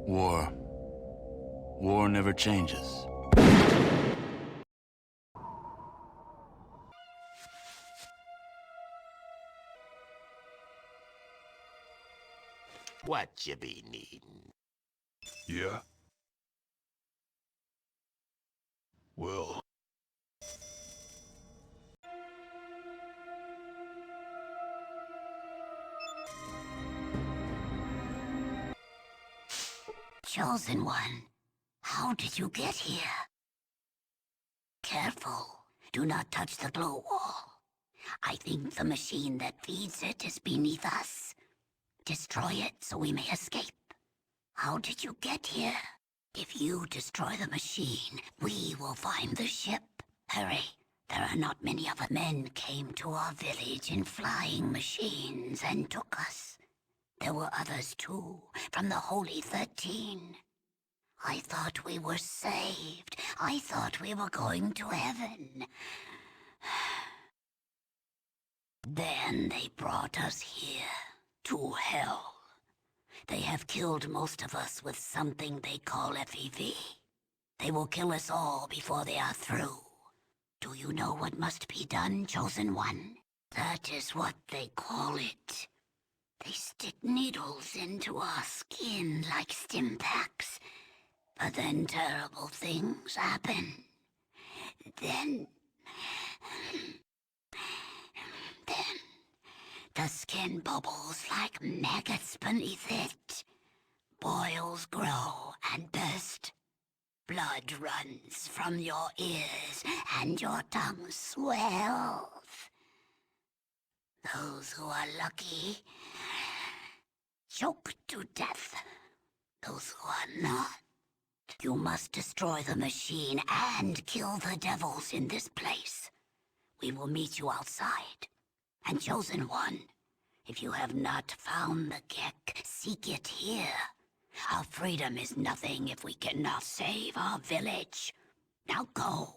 War. War never changes. What you be needin'? Yeah? Well... Chosen One, how did you get here? Careful, do not touch the glow wall. I think the machine that feeds it is beneath us. Destroy it so we may escape. How did you get here? If you destroy the machine, we will find the ship. Hurry, there are not many of us. Men came to our village in flying machines and took us. There were others too, from the Holy 13. I thought we were saved. I thought we were going to heaven. Then they brought us here, to hell. They have killed most of us with something they call FEV. They will kill us all before they are through. Do you know what must be done, Chosen One? That is what they call it. They stick needles into our skin like stim packs. But then terrible things happen. Then the skin bubbles like maggots beneath it. Boils grow and burst. Blood runs from your ears and your tongue swells. Those who are lucky choke to death. Those who are not, you must destroy the machine and kill the devils in this place. We will meet you outside. And Chosen One, if you have not found the Gek, seek it here. Our freedom is nothing if we cannot save our village. Now go.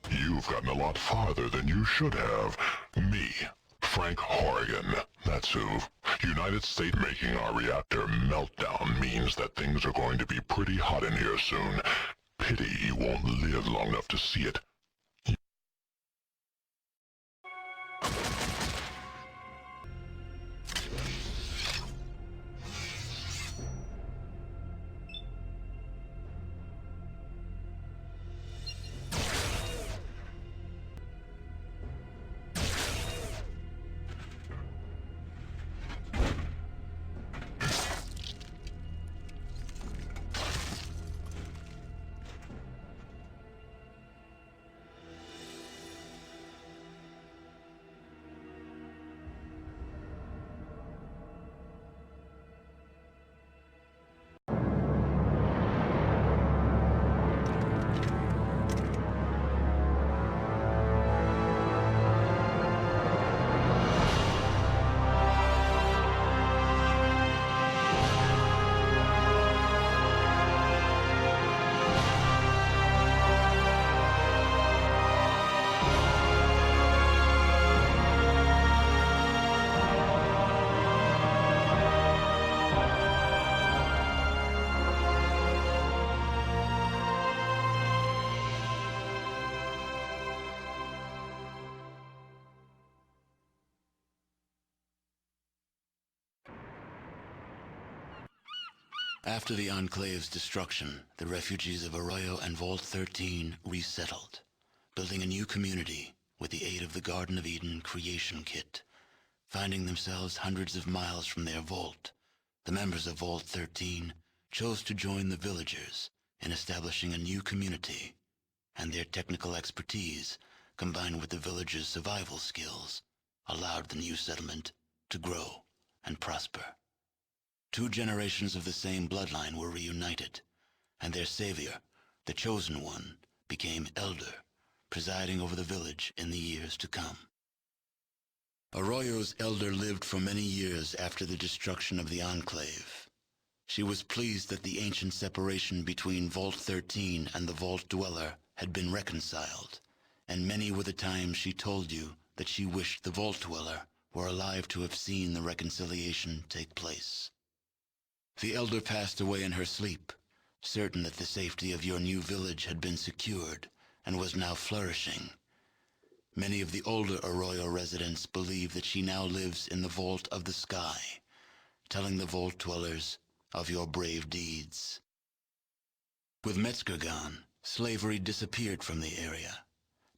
You've gotten a lot farther than you should have. Me, Frank Horrigan, that's who. United States making our reactor meltdown means that things are going to be pretty hot in here soon. Pity you won't live long enough to see it. After the Enclave's destruction, the refugees of Arroyo and Vault 13 resettled, building a new community with the aid of the Garden of Eden creation kit. Finding themselves hundreds of miles from their vault, the members of Vault 13 chose to join the villagers in establishing a new community, and their technical expertise, combined with the villagers' survival skills, allowed the new settlement to grow and prosper. 2 generations of the same bloodline were reunited, and their savior, the Chosen One, became elder, presiding over the village in the years to come. Arroyo's elder lived for many years after the destruction of the Enclave. She was pleased that the ancient separation between Vault 13 and the Vault Dweller had been reconciled, and many were the times she told you that she wished the Vault Dweller were alive to have seen the reconciliation take place. The elder passed away in her sleep, certain that the safety of your new village had been secured and was now flourishing. Many of the older Arroyo residents believe that she now lives in the vault of the sky, telling the Vault Dwellers of your brave deeds. With Metzger gone, slavery disappeared from the area.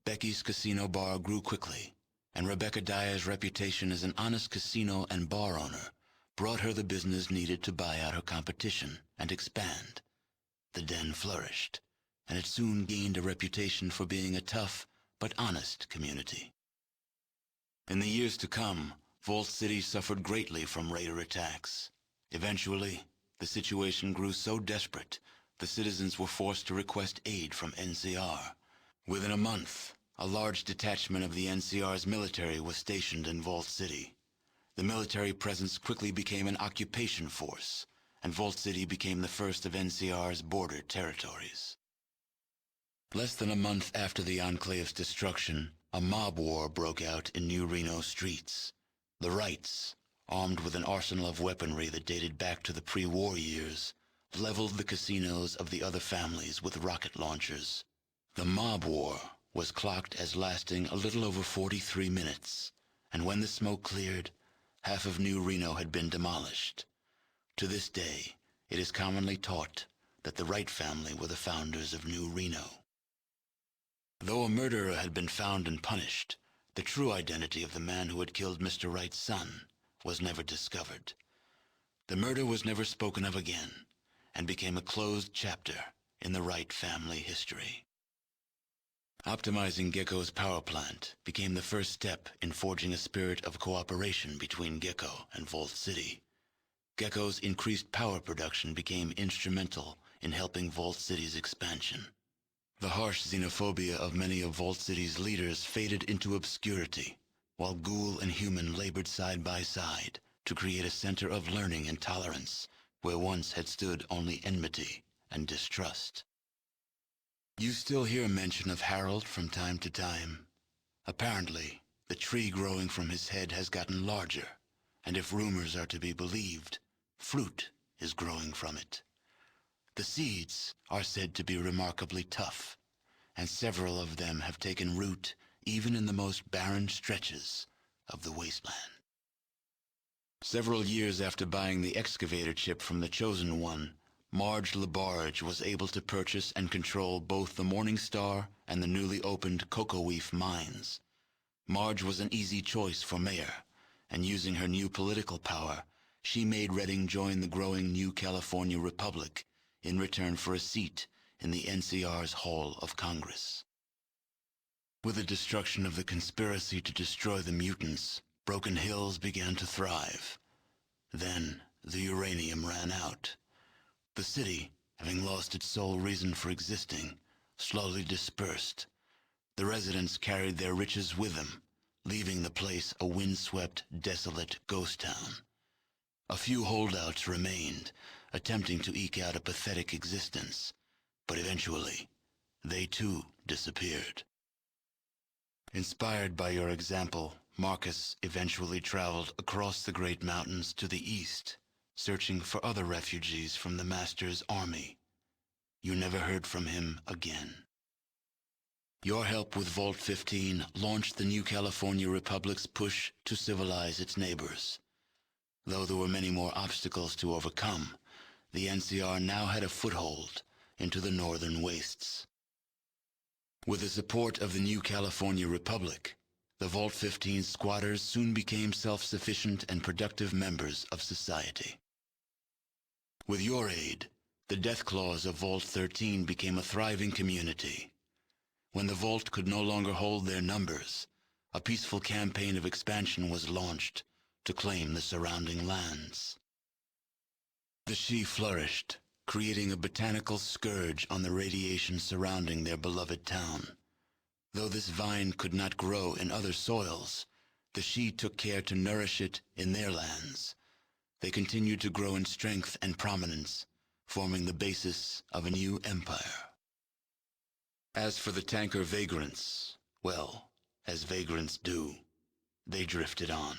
Becky's casino bar grew quickly, and Rebecca Dyer's reputation as an honest casino and bar owner brought her the business needed to buy out her competition and expand. The den flourished, and it soon gained a reputation for being a tough but honest community. In the years to come, Vault City suffered greatly from raider attacks. Eventually, the situation grew so desperate, the citizens were forced to request aid from NCR. Within a month, a large detachment of the NCR's military was stationed in Vault City. The military presence quickly became an occupation force, and Vault City became the first of NCR's border territories. Less than a month after the Enclave's destruction, a mob war broke out in New Reno streets. The Rights, armed with an arsenal of weaponry that dated back to the pre-war years, leveled the casinos of the other families with rocket launchers. The mob war was clocked as lasting a little over 43 minutes, and when the smoke cleared, half of New Reno had been demolished. To this day, it is commonly taught that the Wright family were the founders of New Reno. Though a murderer had been found and punished, the true identity of the man who had killed Mr. Wright's son was never discovered. The murder was never spoken of again, and became a closed chapter in the Wright family history. Optimizing Gecko's power plant became the first step in forging a spirit of cooperation between Gecko and Vault City. Gecko's increased power production became instrumental in helping Vault City's expansion. The harsh xenophobia of many of Vault City's leaders faded into obscurity, while ghoul and human labored side by side to create a center of learning and tolerance where once had stood only enmity and distrust. You still hear mention of Harold from time to time. Apparently, the tree growing from his head has gotten larger, and if rumors are to be believed, fruit is growing from it. The seeds are said to be remarkably tough, and several of them have taken root even in the most barren stretches of the wasteland. Several years after buying the excavator chip from the Chosen One, Marge LaBarge was able to purchase and control both the Morning Star and the newly opened Cocoa-Leaf mines. Marge was an easy choice for mayor, and using her new political power, she made Redding join the growing New California Republic in return for a seat in the NCR's Hall of Congress. With the destruction of the conspiracy to destroy the mutants, Broken Hills began to thrive. Then the uranium ran out. The city, having lost its sole reason for existing, slowly dispersed. The residents carried their riches with them, leaving the place a windswept, desolate ghost town. A few holdouts remained, attempting to eke out a pathetic existence, but eventually, they too disappeared. Inspired by your example, Marcus eventually traveled across the Great Mountains to the east, searching for other refugees from the Master's army. You never heard from him again. Your help with Vault 15 launched the New California Republic's push to civilize its neighbors. Though there were many more obstacles to overcome, the NCR now had a foothold into the northern wastes. With the support of the New California Republic, the Vault 15 squatters soon became self-sufficient and productive members of society. With your aid, the Death Claws of Vault 13 became a thriving community. When the Vault could no longer hold their numbers, a peaceful campaign of expansion was launched to claim the surrounding lands. The She flourished, creating a botanical scourge on the radiation surrounding their beloved town. Though this vine could not grow in other soils, The Shi took care to nourish it in their lands. They continued to grow in strength and prominence, forming the basis of a new empire. As for the tanker vagrants, well, as vagrants do, they drifted on.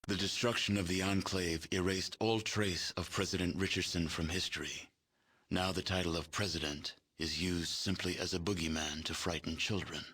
The destruction of the Enclave erased all trace of President Richardson from history. Now the title of president is used simply as a boogeyman to frighten children.